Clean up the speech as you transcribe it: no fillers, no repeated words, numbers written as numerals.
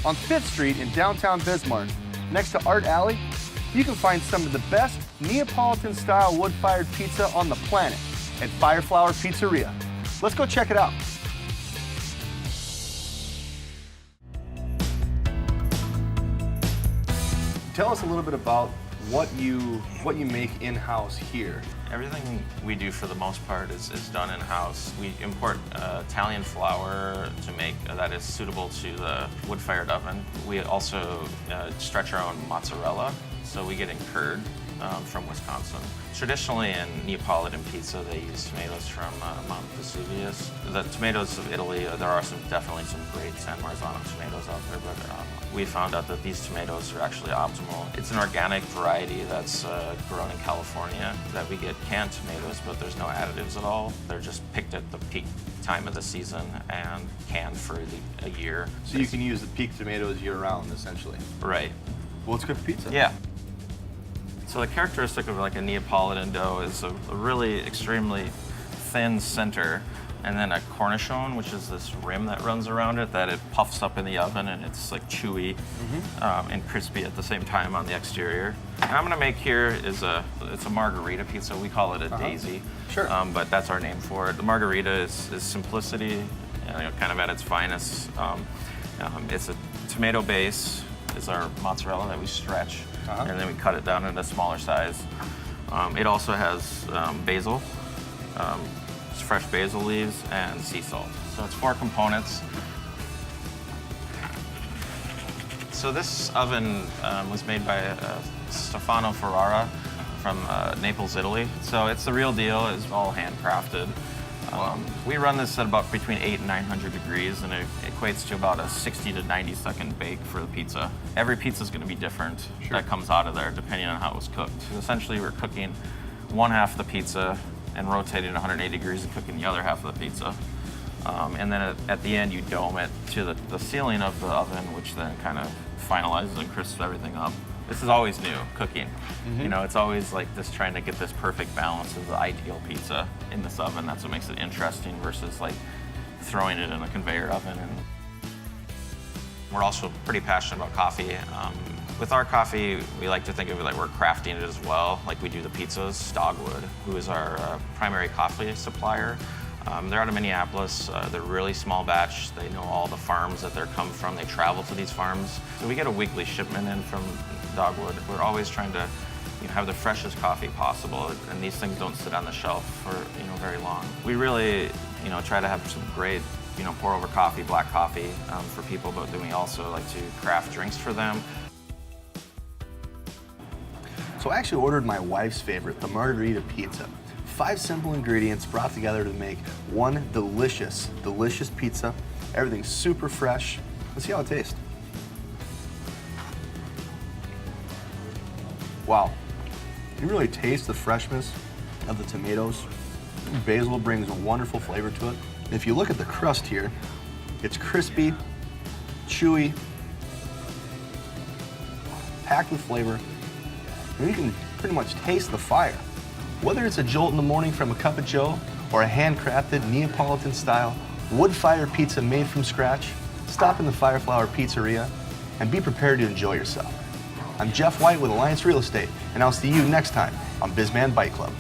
On 5th Street in downtown Bismarck, next to Art Alley, you can find some of the best Neapolitan-style wood-fired pizza on the planet at Fireflour Pizzaria. Let's go check it out. Tell us a little bit about what you make in-house here. Everything we do for the most part is done in-house. We import Italian flour to make that is suitable to the wood-fired oven. We also stretch our own mozzarella, so we get it curd from Wisconsin. Traditionally in Neapolitan pizza, they use tomatoes from Mount Vesuvius. The tomatoes of Italy, there are definitely some great San Marzano tomatoes out there, but we found out that these tomatoes are actually optimal. It's an organic variety that's grown in California, that we get canned tomatoes, but there's no additives at all. They're just picked at the peak time of the season and canned for a year. So you can use the peak tomatoes year-round, essentially. Right. Well, it's good for pizza. Yeah. So the characteristic of like a Neapolitan dough is a really extremely thin center, and then a cornichon, which is this rim that runs around it that it puffs up in the oven, and it's like chewy and crispy at the same time on the exterior. And I'm gonna make here is it's a margarita pizza. We call it a daisy, Sure. But that's our name for it. The margarita is simplicity, kind of at its finest. It's a tomato base. Is our mozzarella that we stretch, and then we cut it down into a smaller size. It also has basil, fresh basil leaves, and sea salt. So it's 4 components. So this oven was made by Stefano Ferrara from Naples, Italy. So it's the real deal. It's all handcrafted. We run this at about between 800 and 900 degrees, and it equates to about a 60 to 90 second bake for the pizza. Every pizza is going to be different that comes out of there, depending on how it was cooked. Essentially, we're cooking one half of the pizza and rotating 180 degrees and cooking the other half of the pizza. And then at the end, you dome it to the ceiling of the oven, which then kind of finalizes and crisps everything up. This is always new, cooking. It's always like this, trying to get this perfect balance of the ideal pizza in this oven. That's what makes it interesting versus like throwing it in a conveyor oven. And we're also pretty passionate about coffee. With our coffee, we like to think of it like we're crafting it as well, like we do the pizzas. Dogwood, who is our primary coffee supplier. They're out of Minneapolis. They're really small batch. They know all the farms that they're come from. They travel to these farms. So we get a weekly shipment in from Dogwood. We're always trying to have the freshest coffee possible, and these things don't sit on the shelf for very long. We really try to have some great pour over coffee, black coffee for people, but then we also like to craft drinks for them. So I actually ordered my wife's favorite, the margarita pizza. 5 simple ingredients brought together to make one delicious, delicious pizza. Everything's super fresh. Let's see how it tastes. Wow. You really taste the freshness of the tomatoes. Basil brings a wonderful flavor to it. If you look at the crust here, it's crispy, chewy, packed with flavor. And you can pretty much taste the fire. Whether it's a jolt in the morning from a cup of joe or a handcrafted Neapolitan-style wood-fired pizza made from scratch, stop in the Fireflour Pizzaria and be prepared to enjoy yourself. I'm Jeff White with Alliance Real Estate, and I'll see you next time on Bis-Man Bite Club.